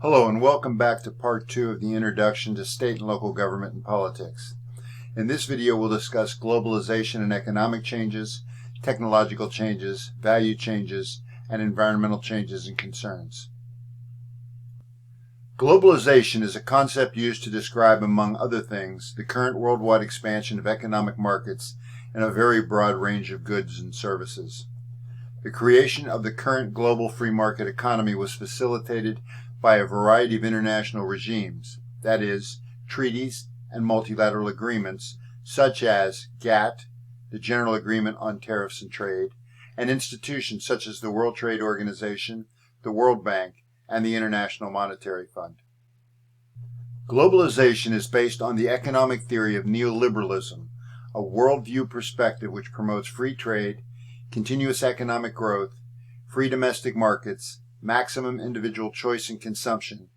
Hello and welcome back to part 2 of the introduction to state and local government and politics. In this video we'll discuss globalization and economic changes, technological changes, value changes, and environmental changes and concerns. Globalization is a concept used to describe, among other things, the current worldwide expansion of economic markets in a very broad range of goods and services. The creation of the current global free market economy was facilitated by a variety of international regimes, that is, treaties and multilateral agreements such as GATT, the General Agreement on Tariffs and Trade, and institutions such as the World Trade Organization, the World Bank, and the International Monetary Fund. Globalization is based on the economic theory of neoliberalism, a worldview perspective which promotes free trade, continuous economic growth, free domestic markets, maximum individual choice and consumption,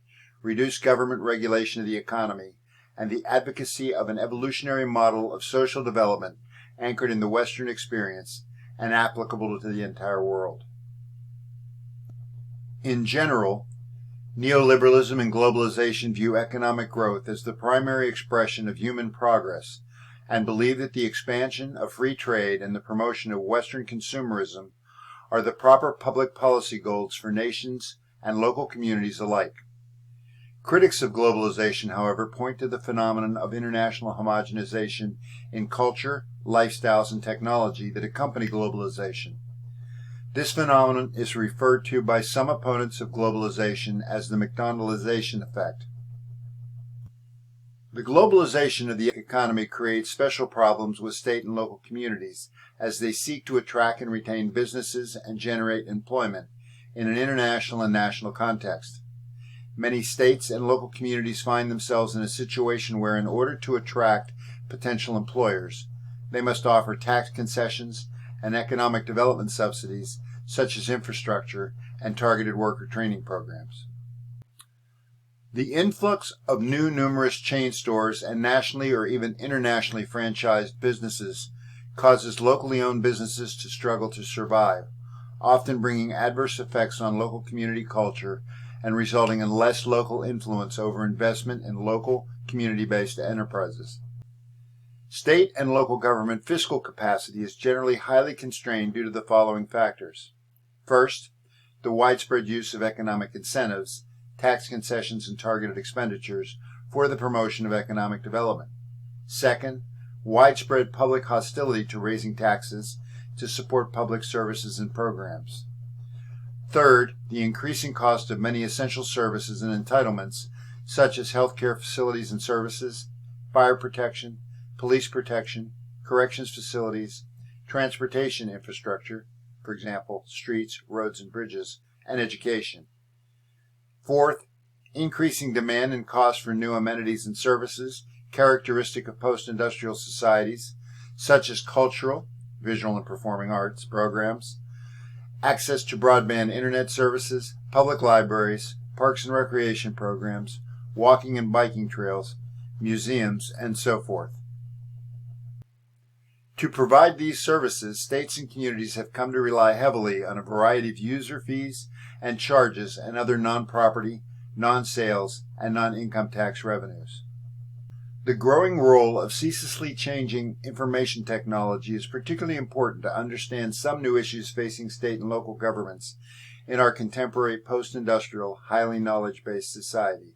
reduced government regulation of the economy, and the advocacy of an evolutionary model of social development anchored in the Western experience and applicable to the entire world. In general, neoliberalism and globalization view economic growth as the primary expression of human progress and believe that the expansion of free trade and the promotion of Western consumerism are the proper public policy goals for nations and local communities alike. Critics of globalization, however, point to the phenomenon of international homogenization in culture, lifestyles, and technology that accompany globalization. This phenomenon is referred to by some opponents of globalization as the McDonaldization effect. The globalization of the economy creates special problems with state and local communities as they seek to attract and retain businesses and generate employment in an international and national context. Many states and local communities find themselves in a situation where, in order to attract potential employers, they must offer tax concessions and economic development subsidies such as infrastructure and targeted worker training programs. The influx of new numerous chain stores and nationally or even internationally franchised businesses causes locally owned businesses to struggle to survive, often bringing adverse effects on local community culture and resulting in less local influence over investment in local community-based enterprises. State and local government fiscal capacity is generally highly constrained due to the following factors. First, the widespread use of economic incentives, tax concessions, and targeted expenditures for the promotion of economic development. Second, widespread public hostility to raising taxes to support public services and programs. Third, the increasing cost of many essential services and entitlements, such as healthcare facilities and services, fire protection, police protection, corrections facilities, transportation infrastructure, for example, streets, roads, and bridges, and education. Fourth, increasing demand and cost for new amenities and services characteristic of post-industrial societies, such as cultural, visual and performing arts programs, access to broadband internet services, public libraries, parks and recreation programs, walking and biking trails, museums, and so forth. To provide these services, states and communities have come to rely heavily on a variety of user fees and charges and other non-property, non-sales, and non-income tax revenues. The growing role of ceaselessly changing information technology is particularly important to understand some new issues facing state and local governments in our contemporary post-industrial, highly knowledge-based society.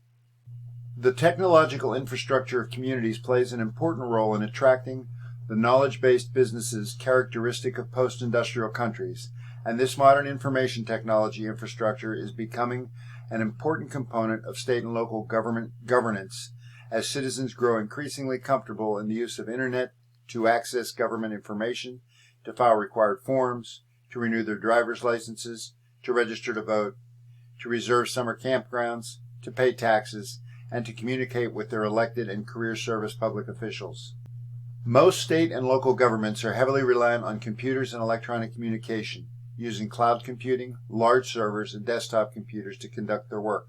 The technological infrastructure of communities plays an important role in attracting the knowledge-based businesses characteristic of post-industrial countries, and this modern information technology infrastructure is becoming an important component of state and local government governance as citizens grow increasingly comfortable in the use of internet to access government information, to file required forms, to renew their driver's licenses, to register to vote, to reserve summer campgrounds, to pay taxes, and to communicate with their elected and career service public officials. Most state and local governments are heavily reliant on computers and electronic communication, using cloud computing, large servers, and desktop computers to conduct their work.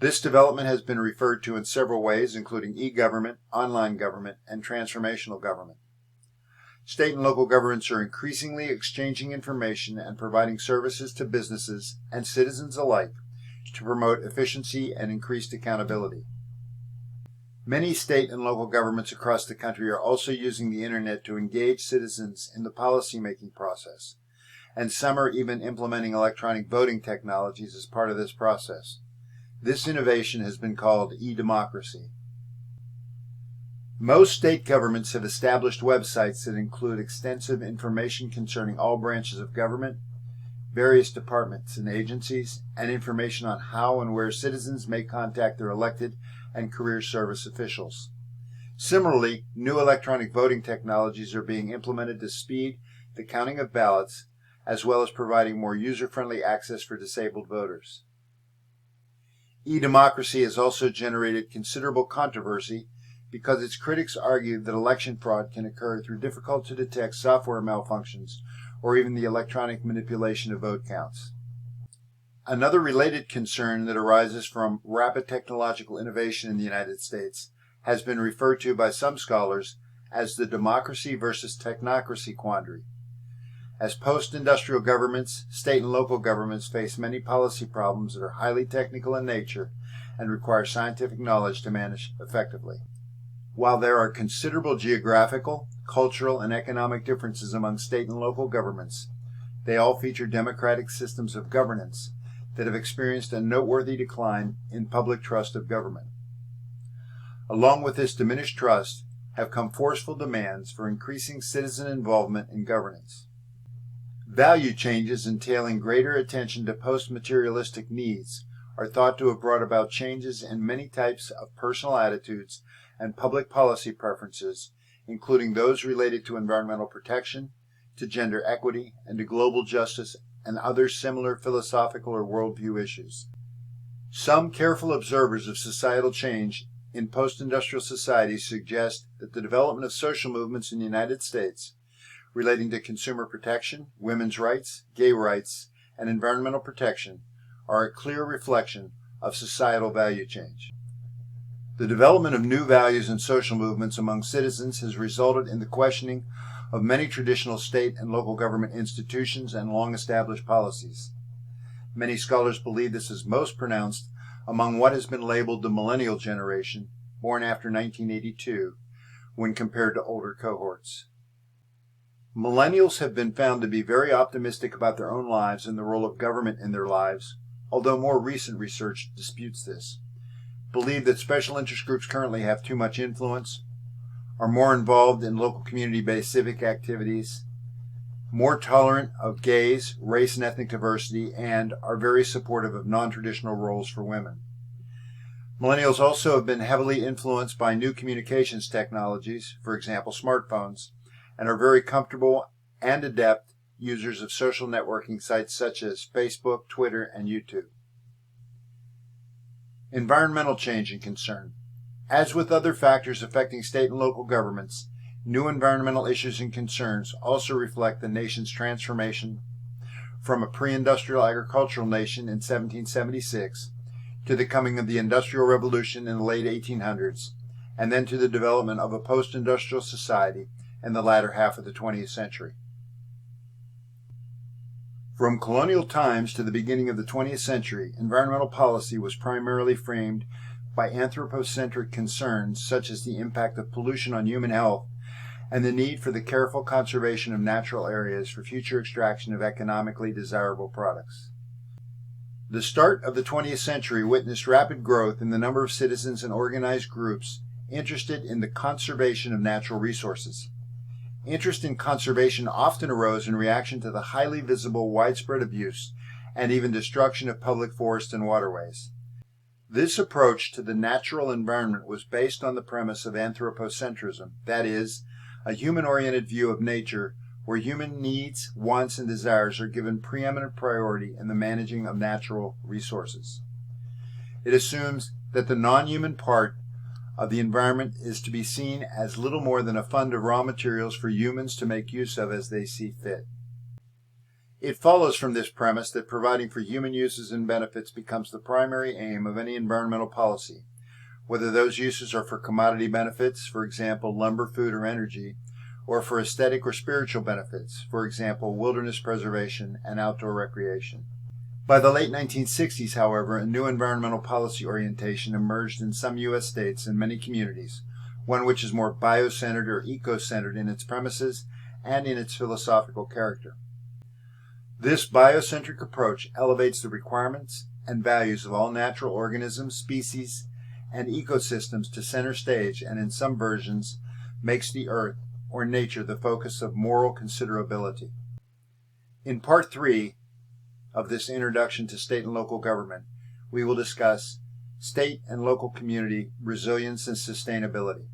This development has been referred to in several ways, including e-government, online government, and transformational government. State and local governments are increasingly exchanging information and providing services to businesses and citizens alike to promote efficiency and increased accountability. Many state and local governments across the country are also using the internet to engage citizens in the policymaking process, and some are even implementing electronic voting technologies as part of this process. This innovation has been called e-democracy. Most state governments have established websites that include extensive information concerning all branches of government, various departments and agencies, and information on how and where citizens may contact their elected and career service officials. Similarly, new electronic voting technologies are being implemented to speed the counting of ballots, as well as providing more user-friendly access for disabled voters. E-democracy has also generated considerable controversy because its critics argue that election fraud can occur through difficult-to-detect software malfunctions or even the electronic manipulation of vote counts. Another related concern that arises from rapid technological innovation in the United States has been referred to by some scholars as the democracy versus technocracy quandary. As post-industrial governments, state and local governments face many policy problems that are highly technical in nature and require scientific knowledge to manage effectively. While there are considerable geographical, cultural, and economic differences among state and local governments, they all feature democratic systems of governance that have experienced a noteworthy decline in public trust of government. Along with this diminished trust have come forceful demands for increasing citizen involvement in governance. Value changes entailing greater attention to post-materialistic needs are thought to have brought about changes in many types of personal attitudes and public policy preferences, including those related to environmental protection, to gender equity, and to global justice and other similar philosophical or worldview issues. Some careful observers of societal change in post-industrial societies suggest that the development of social movements in the United States relating to consumer protection, women's rights, gay rights, and environmental protection are a clear reflection of societal value change. The development of new values and social movements among citizens has resulted in the questioning of many traditional state and local government institutions and long-established policies. Many scholars believe this is most pronounced among what has been labeled the millennial generation, born after 1982, when compared to older cohorts. Millennials have been found to be very optimistic about their own lives and the role of government in their lives, although more recent research disputes this. Believe that special interest groups currently have too much influence, are more involved in local community-based civic activities, more tolerant of gays, race and ethnic diversity, and are very supportive of non-traditional roles for women. Millennials also have been heavily influenced by new communications technologies, for example smartphones, and are very comfortable and adept users of social networking sites such as Facebook, Twitter, and YouTube. Environmental change and concern. As with other factors affecting state and local governments, new environmental issues and concerns also reflect the nation's transformation from a pre-industrial agricultural nation in 1776 to the coming of the Industrial Revolution in the late 1800s, and then to the development of a post-industrial society in the latter half of the 20th century. From colonial times to the beginning of the 20th century, environmental policy was primarily framed by anthropocentric concerns such as the impact of pollution on human health and the need for the careful conservation of natural areas for future extraction of economically desirable products. The start of the 20th century witnessed rapid growth in the number of citizens and organized groups interested in the conservation of natural resources. Interest in conservation often arose in reaction to the highly visible widespread abuse and even destruction of public forests and waterways. This approach to the natural environment was based on the premise of anthropocentrism, that is, a human-oriented view of nature where human needs, wants, and desires are given preeminent priority in the managing of natural resources. It assumes that the non-human part of the environment is to be seen as little more than a fund of raw materials for humans to make use of as they see fit. It follows from this premise that providing for human uses and benefits becomes the primary aim of any environmental policy, whether those uses are for commodity benefits, for example, lumber, food, or energy, or for aesthetic or spiritual benefits, for example, wilderness preservation and outdoor recreation. By the late 1960s, however, a new environmental policy orientation emerged in some U.S. states and many communities, one which is more biocentered or eco-centered in its premises and in its philosophical character. This biocentric approach elevates the requirements and values of all natural organisms, species, and ecosystems to center stage, and in some versions makes the earth or nature the focus of moral considerability. In part 3 of this introduction to state and local government, we will discuss state and local community resilience and sustainability.